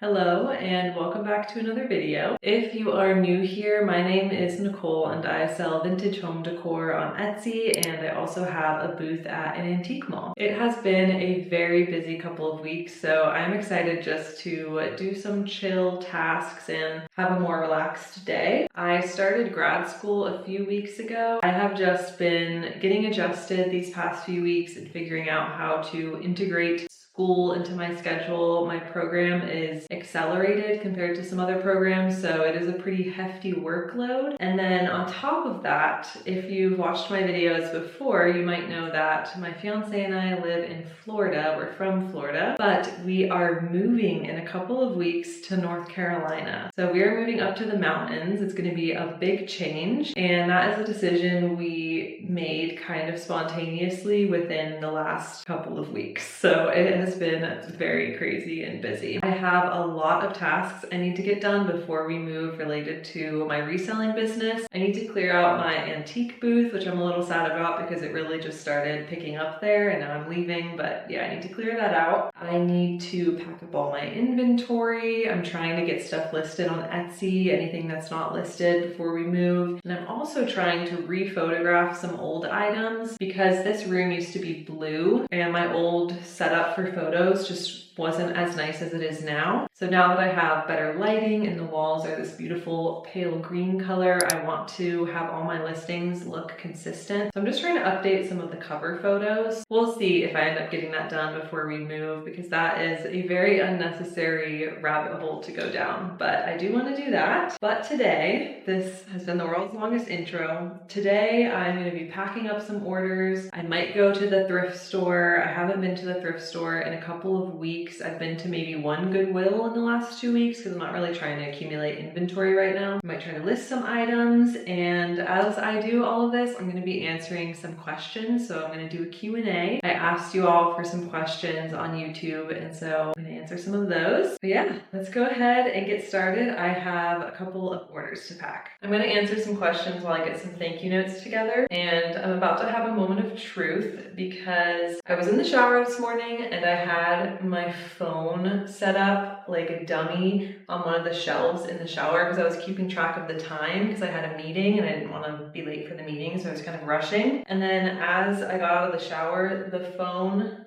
Hello and welcome back to another video. If you are new here, my name is Nicole and I sell vintage home decor on Etsy, and I also have a booth at an antique mall. It has been a very busy couple of weeks, so I'm excited just to do some chill tasks and have a more relaxed day. I started grad school a few weeks ago. I have just been getting adjusted these past few weeks and figuring out how to integrate school into my schedule. My program is accelerated compared to some other programs, so it is a pretty hefty workload. And then on top of that, if you've watched my videos before, you might know that my fiance and I live in Florida. We're from Florida, but we are moving in a couple of weeks to North Carolina. So we are moving up to the mountains. It's going to be a big change, and that is a decision we made kind of spontaneously within the last couple of weeks. So it has been very crazy and busy. I have a lot of tasks I need to get done before we move related to my reselling business. I need to clear out my antique booth, which I'm a little sad about because it really just started picking up there and now I'm leaving, but yeah, I need to clear that out. I need to pack up all my inventory. I'm trying to get stuff listed on Etsy, anything that's not listed before we move. And I'm also trying to rephotograph some old items because this room used to be blue and my old setup for photos just wasn't as nice as it is now. So now that I have better lighting and the walls are this beautiful pale green color, I want to have all my listings look consistent. So I'm just trying to update some of the cover photos. We'll see if I end up getting that done before we move because that is a very unnecessary rabbit hole to go down, but I do want to do that. But today, this has been the world's longest intro. Today, I'm going to be packing up some orders. I might go to the thrift store. I haven't been to the thrift store in a couple of weeks. I've been to maybe one Goodwill in the last 2 weeks because I'm not really trying to accumulate inventory right now. I might try to list some items, and as I do all of this, I'm going to be answering some questions. So I'm going to do a Q&A. I asked you all for some questions on YouTube, and so I'm going to answer some of those. But yeah, let's go ahead and get started. I have a couple of orders to pack. I'm going to answer some questions while I get some thank you notes together, and I'm about to have a moment of truth because I was in the shower this morning and I had my phone set up like a dummy on one of the shelves in the shower because I was keeping track of the time because I had a meeting and I didn't want to be late for the meeting, so I was kind of rushing. And then as I got out of the shower,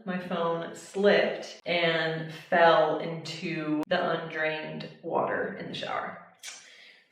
my phone slipped and fell into the undrained water in the shower.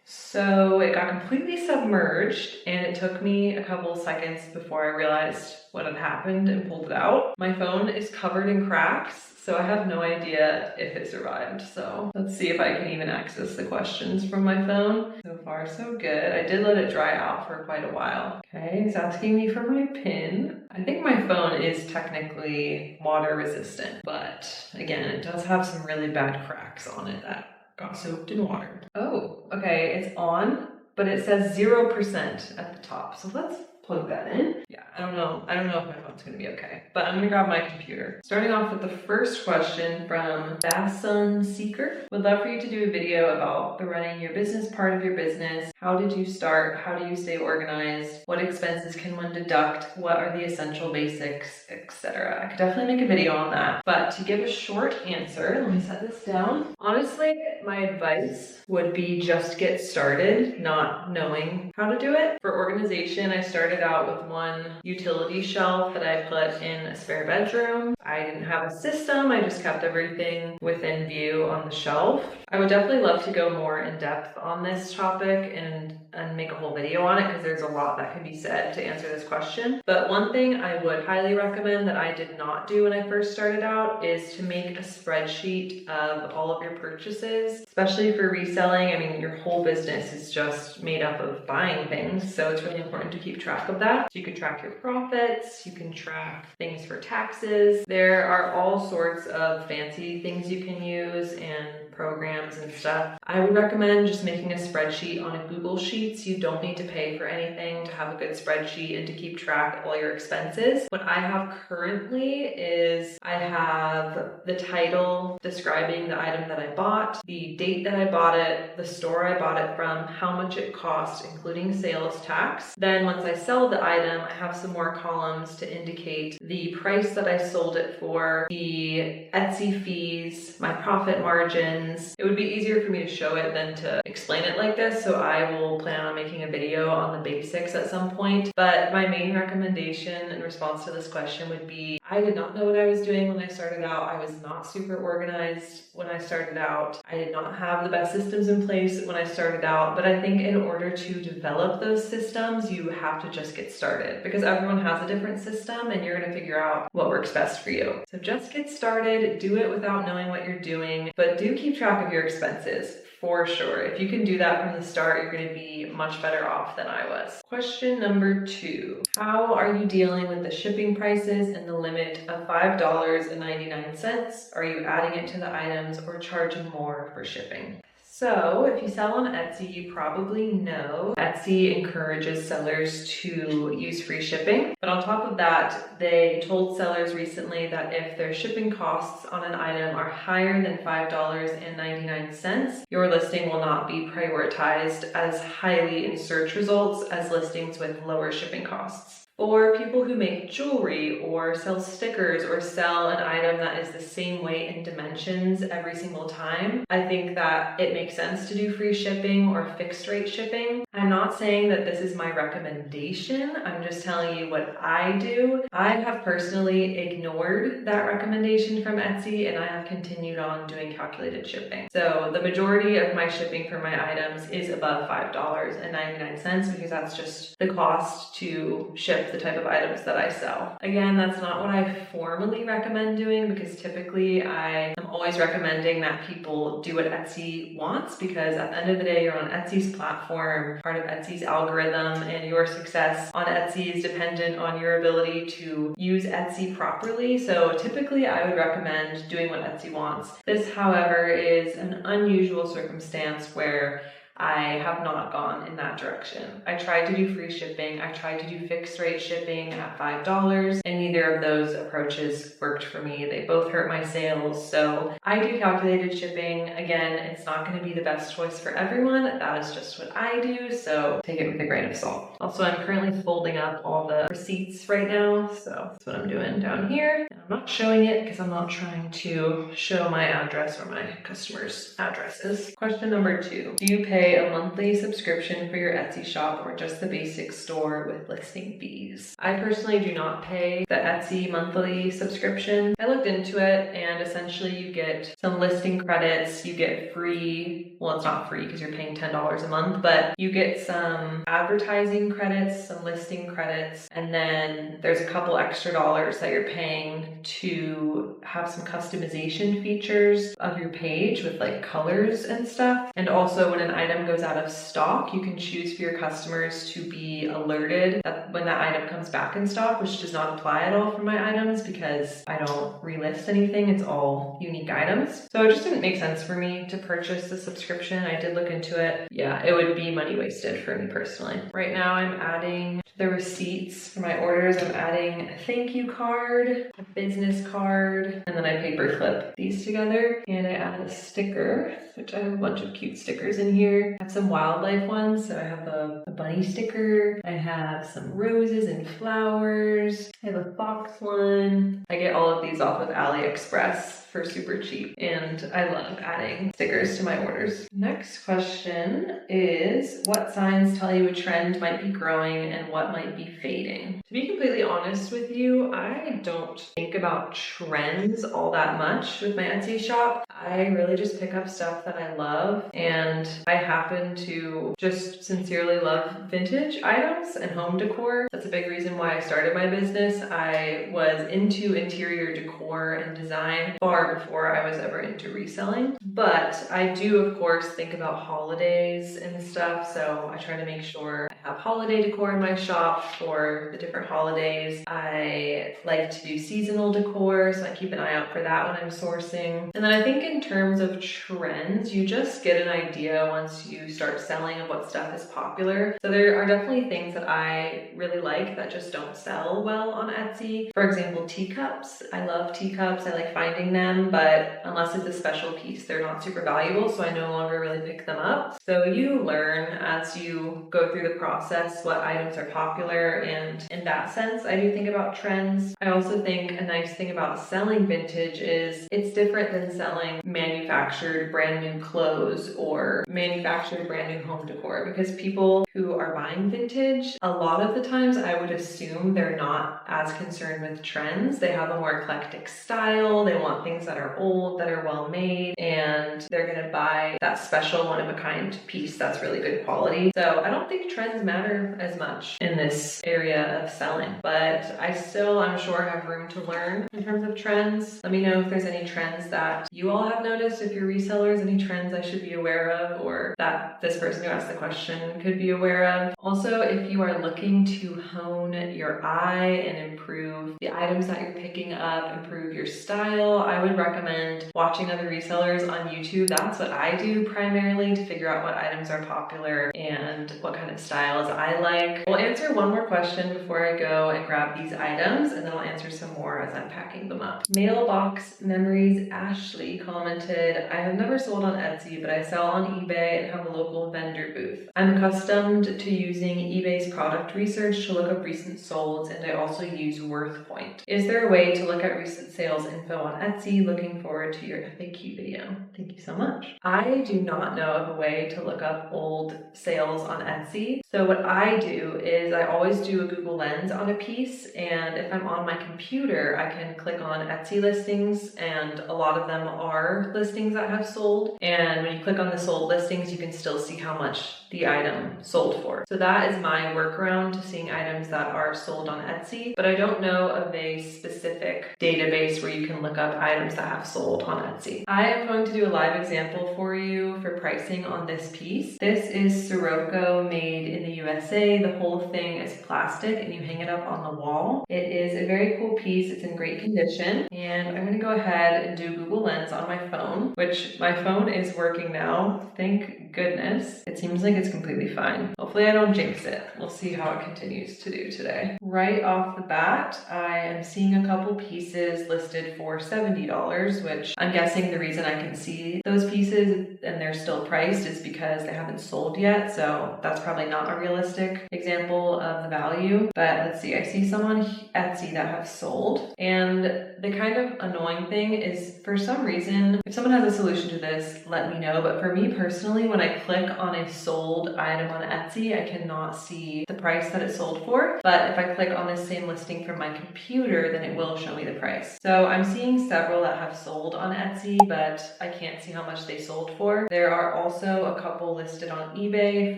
So it got completely submerged and it took me a couple seconds before I realized what had happened and pulled it out. My phone is covered in cracks, so I have no idea if it survived. So let's see if I can even access the questions from my phone. So far, so good. I did let it dry out for quite a while. Okay, he's asking me for my PIN. I think my phone is technically water resistant, but again, it does have some really bad cracks on it that got soaked in water. Oh, okay, it's on, but it says 0% at the top. So let's plug that in. Yeah, I don't know if my phone's gonna be okay, but I'm gonna grab my computer. Starting off with the first question from Basun Seeker. Would love for you to do a video about the running your business part of your business. How did you start? How do you stay organized? What expenses can one deduct? What are the essential basics, etc.? I could definitely make a video on that, but to give a short answer, let me set this down. Honestly, my advice would be just get started, not knowing how to do it. For organization, I started out with one utility shelf that I put in a spare bedroom. I didn't have a system, I just kept everything within view on the shelf. I would definitely love to go more in depth on this topic and make a whole video on it because there's a lot that can be said to answer this question. But one thing I would highly recommend that I did not do when I first started out is to make a spreadsheet of all of your purchases, especially for reselling. I mean, your whole business is just made up of buying things, so it's really important to keep track of that. So you can track your profits, you can track things for taxes. There are all sorts of fancy things you can use and programs and stuff. I would recommend just making a spreadsheet on a Google Sheets. You don't need to pay for anything to have a good spreadsheet and to keep track of all your expenses. What I have currently is I have the title describing the item that I bought, the date that I bought it, the store I bought it from, how much it cost, including sales tax. Then once I sell the item, I have some more columns to indicate the price that I sold it for, the Etsy fees, my profit margins. It would be easier for me to show it than to explain it like this, so I will plan on making a video on the basics at some point. But my main recommendation in response to this question would be, I did not know what I was doing when I started out. I was not super organized when I started out. I did not have the best systems in place when I started out, but I think in order to develop those systems, you have to just get started, because everyone has a different system and you're going to figure out what works best for you. So just get started, do it without knowing what you're doing, but do keep track of your expenses. For sure. If you can do that from the start, you're going to be much better off than I was. Question number 2. How are you dealing with the shipping prices and the limit of $5.99? Are you adding it to the items or charging more for shipping? So if you sell on Etsy, you probably know Etsy encourages sellers to use free shipping. But on top of that, they told sellers recently that if their shipping costs on an item are higher than $5.99, your listing will not be prioritized as highly in search results as listings with lower shipping costs. For people who make jewelry or sell stickers or sell an item that is the same weight and dimensions every single time, I think that it makes sense to do free shipping or fixed rate shipping. I'm not saying that this is my recommendation. I'm just telling you what I do. I have personally ignored that recommendation from Etsy and I have continued on doing calculated shipping. So the majority of my shipping for my items is above $5.99 because that's just the cost to ship the type of items that I sell. Again, that's not what I formally recommend doing, because typically I am always recommending that people do what Etsy wants, because at the end of the day, you're on Etsy's platform, part of Etsy's algorithm, and your success on Etsy is dependent on your ability to use Etsy properly. So typically I would recommend doing what Etsy wants. This, however, is an unusual circumstance where I have not gone in that direction. I tried to do free shipping. I tried to do fixed rate shipping at $5, and neither of those approaches worked for me. They both hurt my sales. So I do calculated shipping. Again, it's not going to be the best choice for everyone. That is just what I do. So take it with a grain of salt. Also, I'm currently folding up all the receipts right now. So that's what I'm doing down here. And I'm not showing it because I'm not trying to show my address or my customers' addresses. Question number 2. Do you pay a monthly subscription for your Etsy shop or just the basic store with listing fees? I personally do not pay the Etsy monthly subscription. I looked into it and essentially you get some listing credits, you get free, well, it's not free because you're paying $10 a month, but you get some advertising credits, some listing credits, and then there's a couple extra dollars that you're paying to have some customization features of your page with like colors and stuff. And also when an item goes out of stock, you can choose for your customers to be alerted that when that item comes back in stock, which does not apply at all for my items because I don't relist anything. It's all unique items. So it just didn't make sense for me to purchase the subscription. I did look into it. Yeah, it would be money wasted for me personally. Right now I'm adding to the receipts for my orders. I'm adding a thank you card, a business card, and then I paper clip these together. And I add a sticker, which I have a bunch of cute stickers in here. I have some wildlife ones. So I have a bunny sticker. I have some roses and flowers. I have a fox one. I get all of these off of AliExpress for super cheap, and I love adding stickers to my orders. Next question is, what signs tell you a trend might be growing and what might be fading? To be completely honest with you, I don't think about trends all that much with my Etsy shop. I really just pick up stuff that I love, and I happen to just sincerely love vintage items and home decor. That's a big reason why I started my business. I was into interior decor and design far before I was ever into reselling. But I do, of course, think about holidays and stuff. So I try to make sure I have holiday decor in my shop for the different holidays. I like to do seasonal decor, so I keep an eye out for that when I'm sourcing. And then I think in terms of trends, you just get an idea once you start selling of what stuff is popular. So there are definitely things that I really like that just don't sell well on Etsy. For example, teacups. I love teacups. I like finding them, but unless it's a special piece, they're not super valuable, so I no longer really pick them up. So you learn as you go through the process process what items are popular, and in that sense, I do think about trends. I also think a nice thing about selling vintage is it's different than selling manufactured brand new clothes or manufactured brand new home decor, because people who are buying vintage, a lot of the times I would assume they're not as concerned with trends. They have a more eclectic style. They want things that are old, that are well made, and they're gonna buy that special one-of-a-kind piece that's really good quality. So I don't think trends matter as much in this area of selling, but I'm sure have room to learn in terms of trends. Let me know if there's any trends that you all have noticed, if you're resellers, any trends I should be aware of or that this person who asked the question could be aware of. Also, if you are looking to hone your eye and improve the items that you're picking up, improve your style, I would recommend watching other resellers on YouTube. That's what I do primarily to figure out what items are popular and what kind of styles I like. We'll answer one more question before I go and grab these items, and then I'll answer some more as I'm packing them up. Mailbox Memories Ashley commented, I have never sold on Etsy, but I sell on eBay and have a local vendor booth. I'm accustomed to using eBay's product research to look up recent solds, and I also use WorthPoint. Is there a way to look at recent sales info on Etsy? Looking forward to your FAQ video. Thank you so much. I do not know of a way to look up old sales on Etsy. So what I do is I always do a Google Lens on a piece, and if I'm on my computer, I can click on Etsy listings, and a lot of them are listings that have sold. And when you click on the sold listings, you can still see how much the item sold for. So that is my workaround to seeing items that are sold on Etsy, but I don't know of a specific database where you can look up items that have sold on Etsy. I am going to do a live example for you for pricing on this piece. This is Sirocco, made in the USA. The whole thing is plastic and you hang it up on the wall. It is a very cool piece. It's in great condition. And I'm gonna go ahead and do Google Lens on my phone, which my phone is working now. Thank goodness. It seems like it's completely fine. Hopefully I don't jinx it. We'll see how it continues to do today. Right off the bat, I am seeing a couple pieces listed for $70, which I'm guessing the reason I can see those pieces and they're still priced is because they haven't sold yet. So that's probably not a realistic example of the value. But let's see, I see some on Etsy that have sold. And the kind of annoying thing is, for some reason, if someone has a solution to this, let me know. But for me personally, when I click on a sold item on Etsy, I cannot see the price that it sold for. But if I click on this same listing from my computer, then it will show me the price. So I'm seeing several that have sold on Etsy, but I can't see how much they sold for. There are also a couple listed on eBay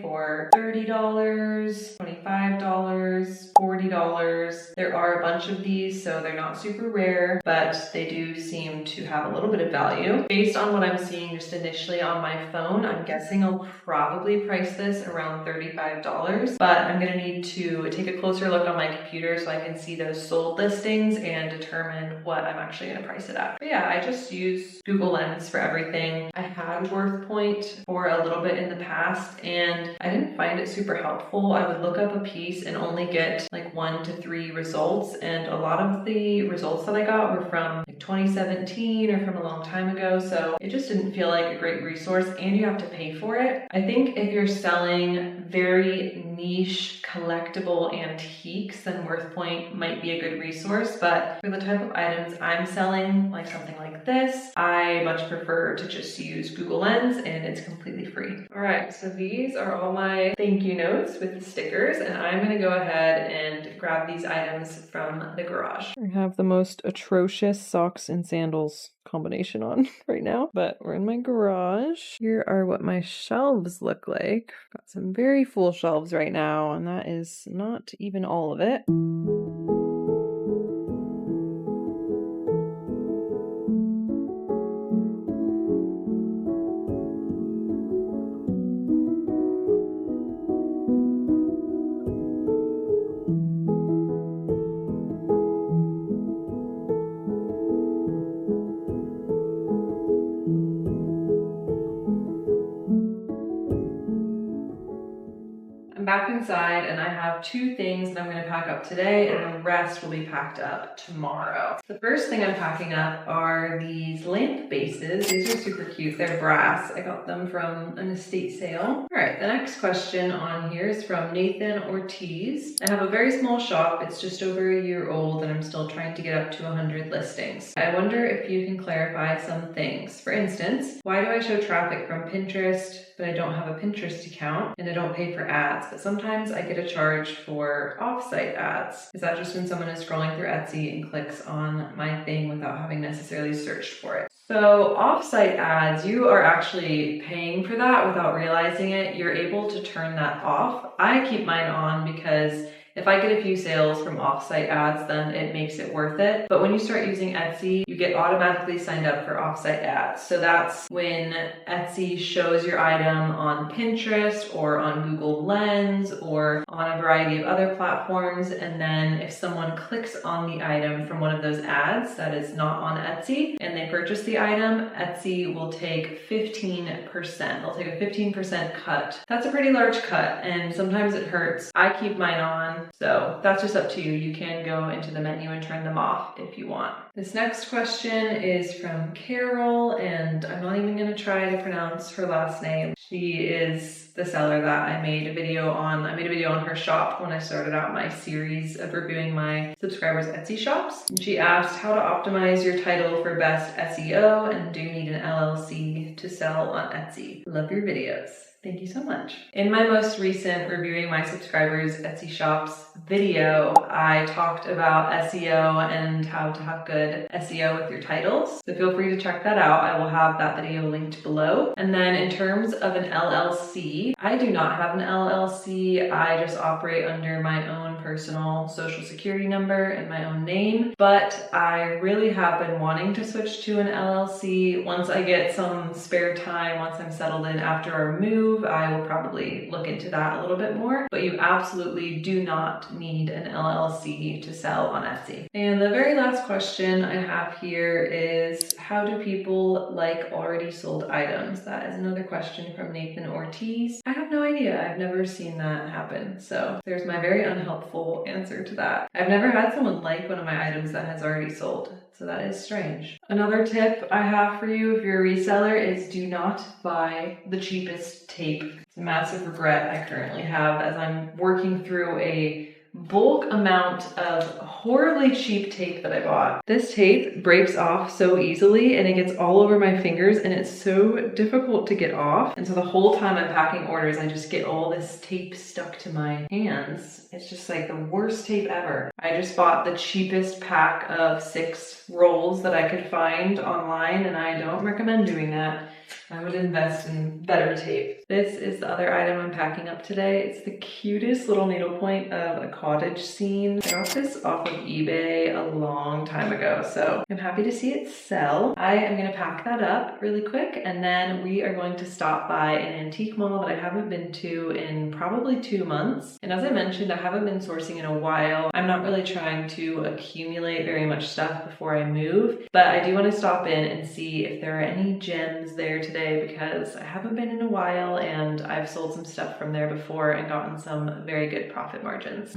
for $30, $25, $40. There are a bunch of these, so they're not super rare, but they do seem to have a little bit of value. Based on what I'm seeing just initially on my phone, I'm guessing I'll probably price this around $35, but I'm gonna need to take a closer look on my computer so I can see those sold listings and determine what I'm actually gonna price it at. But yeah, I just use Google Lens for everything. I had WorthPoint for a little bit in the past and I didn't find it super helpful. I would look up a piece and only get like 1 to 3 results, and a lot of the results that I got were from like 2017 or from a long time ago, so it just didn't feel like a great resource, and you have to pay for it. I think if you're selling very niche collectible antiques, then WorthPoint might be a good resource, but for the type of items I'm selling, like something like this, I much prefer to just use Google Lens, and it's completely free. All right, so these are all my thank you notes with the stickers, and I'm gonna go ahead and grab these items from the garage. I have the most atrocious socks and sandals combination on right now, but we're in my garage. Here are what my shelves look like. Got some very full shelves right now, and that is not even all of it. I'm back inside and I have 2 things that I'm going to pack up today and the rest will be packed up tomorrow. The first thing I'm packing up are these lamp bases. These are super cute. They're brass. I got them from an estate sale. All right, the next question on here is from Nathan Ortiz. I have a very small shop. It's just over a year old and I'm still trying to get up to 100 listings. I wonder if you can clarify some things. For instance, why do I show traffic from Pinterest, but I don't have a Pinterest account and I don't pay for ads, but sometimes I get a charge for off-site ads? Is that just when someone is scrolling through Etsy and clicks on my thing without having necessarily searched for it? So off-site ads, you are actually paying for that without realizing it. You're able to turn that off. I keep mine on because if I get a few sales from off-site ads, then it makes it worth it. But when you start using Etsy, you get automatically signed up for off-site ads. So that's when Etsy shows your item on Pinterest or on Google Lens or on a variety of other platforms. And then if someone clicks on the item from one of those ads that is not on Etsy and they purchase the item, Etsy will take 15%. They'll take a 15% cut. That's a pretty large cut and sometimes it hurts. I keep mine on. So that's just up to you. You can go into the menu and turn them off if you want. This next question is from Carol, and I'm not even going to try to pronounce her last name. She is the seller that I made a video on. I made a video on her shop when I started out my series of reviewing my subscribers' Etsy shops. And she asked how to optimize your title for best SEO and do you need an LLC to sell on Etsy. Love your videos. Thank you so much. In my most recent reviewing my subscribers' Etsy shops video, I talked about SEO and how to have good SEO with your titles. So feel free to check that out. I will have that video linked below. And then in terms of an LLC, I do not have an LLC. I just operate under my own personal social security number and my own name. But I really have been wanting to switch to an LLC. Once I get some spare time, once I'm settled in after our move, I will probably look into that a little bit more, but you absolutely do not need an LLC to sell on Etsy. And the very last question I have here is, how do people like already sold items? That is another question from Nathan Ortiz. I have no idea. I've never seen that happen. So there's my very unhelpful answer to that. I've never had someone like one of my items that has already sold. So that is strange. Another tip I have for you if you're a reseller is do not buy the cheapest tape. It's a massive regret I currently have as I'm working through a bulk amount of horribly cheap tape that I bought. This tape breaks off so easily and it gets all over my fingers and it's so difficult to get off. And so the whole time I'm packing orders, I just get all this tape stuck to my hands. It's just like the worst tape ever. I just bought the cheapest pack of 6 rolls that I could find online and I don't recommend doing that. I would invest in better tape. This is the other item I'm packing up today. It's the cutest little needlepoint of a cottage scene. I got this off of eBay a long time ago, so I'm happy to see it sell. I am gonna pack that up really quick and then we are going to stop by an antique mall that I haven't been to in probably 2 months. And as I mentioned, I haven't been sourcing in a while. I'm not really trying to accumulate very much stuff before I move, but I do want to stop in and see if there are any gems there today because I haven't been in a while and I've sold some stuff from there before and gotten some very good profit margins.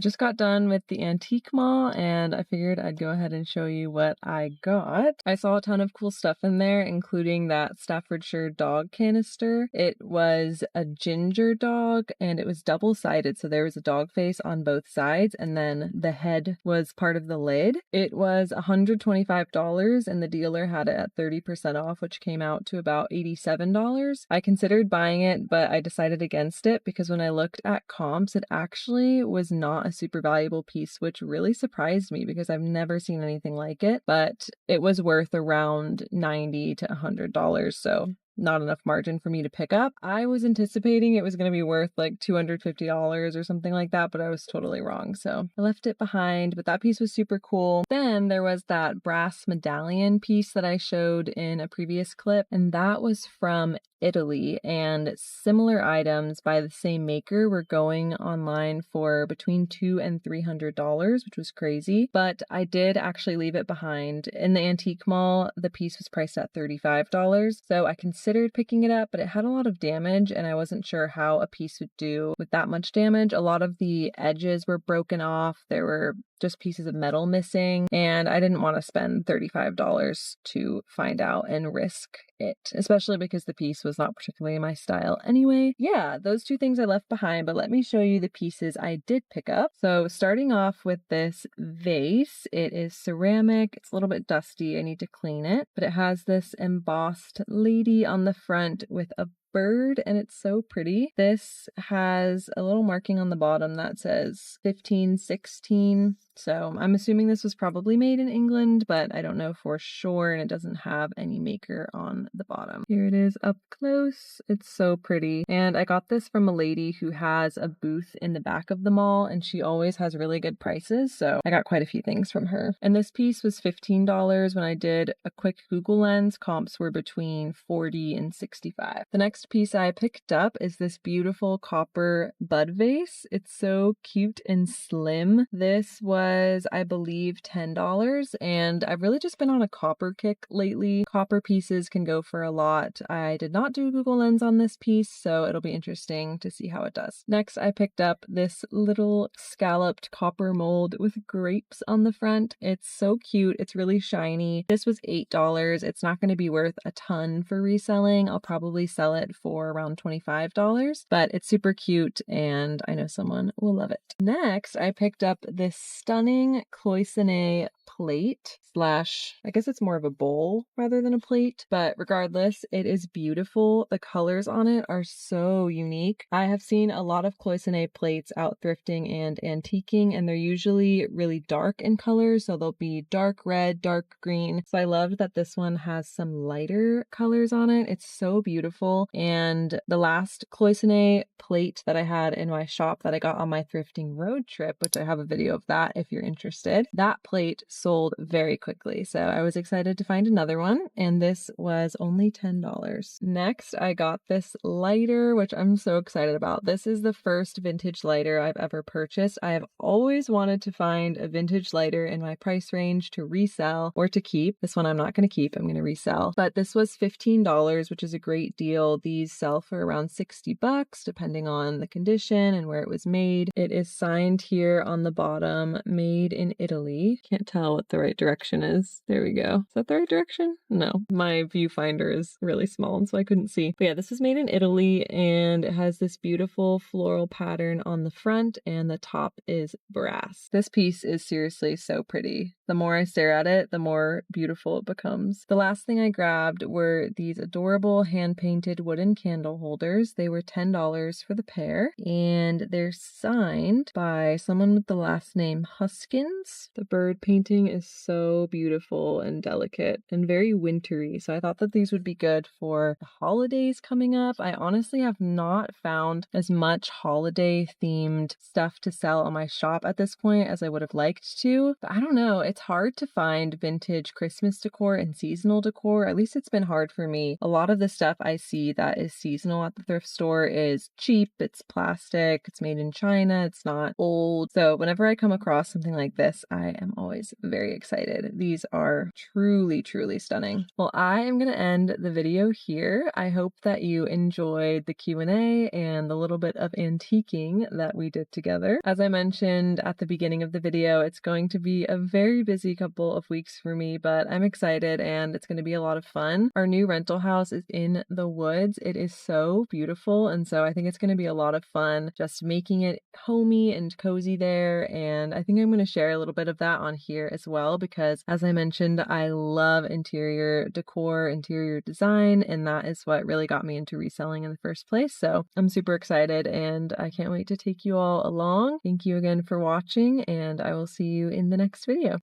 just got done with the antique mall and I figured I'd go ahead and show you what I got. I saw a ton of cool stuff in there, including that Staffordshire dog canister. It was a ginger dog and it was double-sided, so there was a dog face on both sides and then the head was part of the lid. It was $125 and the dealer had it at 30% off, which came out to about $87. I considered buying it, but I decided against it because when I looked at comps, it actually was not a super valuable piece, which really surprised me because I've never seen anything like it, but it was worth around $90 to $100, so not enough margin for me to pick up. I was anticipating it was going to be worth like $250 or something like that, but I was totally wrong. So I left it behind, but that piece was super cool. Then there was that brass medallion piece that I showed in a previous clip, and that was from Italy, and similar items by the same maker were going online for between $200 and $300, which was crazy, but I did actually leave it behind. In the antique mall, the piece was priced at $35, so I considered picking it up, but it had a lot of damage and I wasn't sure how a piece would do with that much damage. A lot of the edges were broken off. There were just pieces of metal missing, and I didn't want to spend $35 to find out and risk it, especially because the piece was not particularly my style anyway. Yeah, those two things I left behind, but let me show you the pieces I did pick up. So starting off with this vase, it is ceramic. It's a little bit dusty. I need to clean it, but it has this embossed lady on the front with a bird and it's so pretty. This has a little marking on the bottom that says 1516. So I'm assuming this was probably made in England, but I don't know for sure, and it doesn't have any maker on the bottom. Here it is up close. It's so pretty. And I got this from a lady who has a booth in the back of the mall, and she always has really good prices, so I got quite a few things from her. And this piece was $15. When I did a quick Google lens, comps were between $40 and $65. The next piece I picked up is this beautiful copper bud vase. It's so cute and slim. This was, I believe, $10, and I've really just been on a copper kick lately. Copper pieces can go for a lot. I did not do a Google lens on this piece, so it'll be interesting to see how it does. Next, I picked up this little scalloped copper mold with grapes on the front. It's so cute. It's really shiny. This was $8. It's not going to be worth a ton for reselling. I'll probably sell it for around $25, but it's super cute and I know someone will love it. Next, I picked up this stunning cloisonne plate slash, I guess it's more of a bowl rather than a plate, but regardless, it is beautiful. The colors on it are so unique. I have seen a lot of cloisonne plates out thrifting and antiquing, and they're usually really dark in color, so they'll be dark red, dark green. So I loved that this one has some lighter colors on it. It's so beautiful. And the last cloisonne plate that I had in my shop that I got on my thrifting road trip, which I have a video of that if you're interested, that plate sold very quickly. So I was excited to find another one, and this was only $10. Next, I got this lighter, which I'm so excited about. This is the first vintage lighter I've ever purchased. I have always wanted to find a vintage lighter in my price range to resell or to keep. This one I'm not going to keep, I'm going to resell. But this was $15, which is a great deal. These sell for around $60 depending on the condition and where it was made. It is signed here on the bottom, made in Italy. Can't tell what the right direction is. There we go. Is that the right direction? No, my viewfinder is really small and so I couldn't see. But yeah, this is made in Italy and it has this beautiful floral pattern on the front and the top is brass. This piece is seriously so pretty. The more I stare at it, the more beautiful it becomes. The last thing I grabbed were these adorable hand-painted wooden candle holders. They were $10 for the pair, and they're signed by someone with the last name Huskins. The bird painting is so beautiful and delicate and very wintry, so I thought that these would be good for the holidays coming up. I honestly have not found as much holiday-themed stuff to sell on my shop at this point as I would have liked to, but I don't know. It's hard to find vintage Christmas decor and seasonal decor. At least it's been hard for me. A lot of the stuff I see that is seasonal at the thrift store is cheap, it's plastic, it's made in China, it's not old. So whenever I come across something like this, I am always very excited. These are truly, truly stunning. Well, I am going to end the video here. I hope that you enjoyed the Q&A and the little bit of antiquing that we did together. As I mentioned at the beginning of the video, it's going to be a very busy couple of weeks for me, but I'm excited and it's going to be a lot of fun. Our new rental house is in the woods. It is so beautiful, and so I think it's going to be a lot of fun just making it homey and cozy there, and I think I'm going to share a little bit of that on here as well because, as I mentioned, I love interior decor, interior design, and that is what really got me into reselling in the first place. So I'm super excited and I can't wait to take you all along. Thank you again for watching, and I will see you in the next video.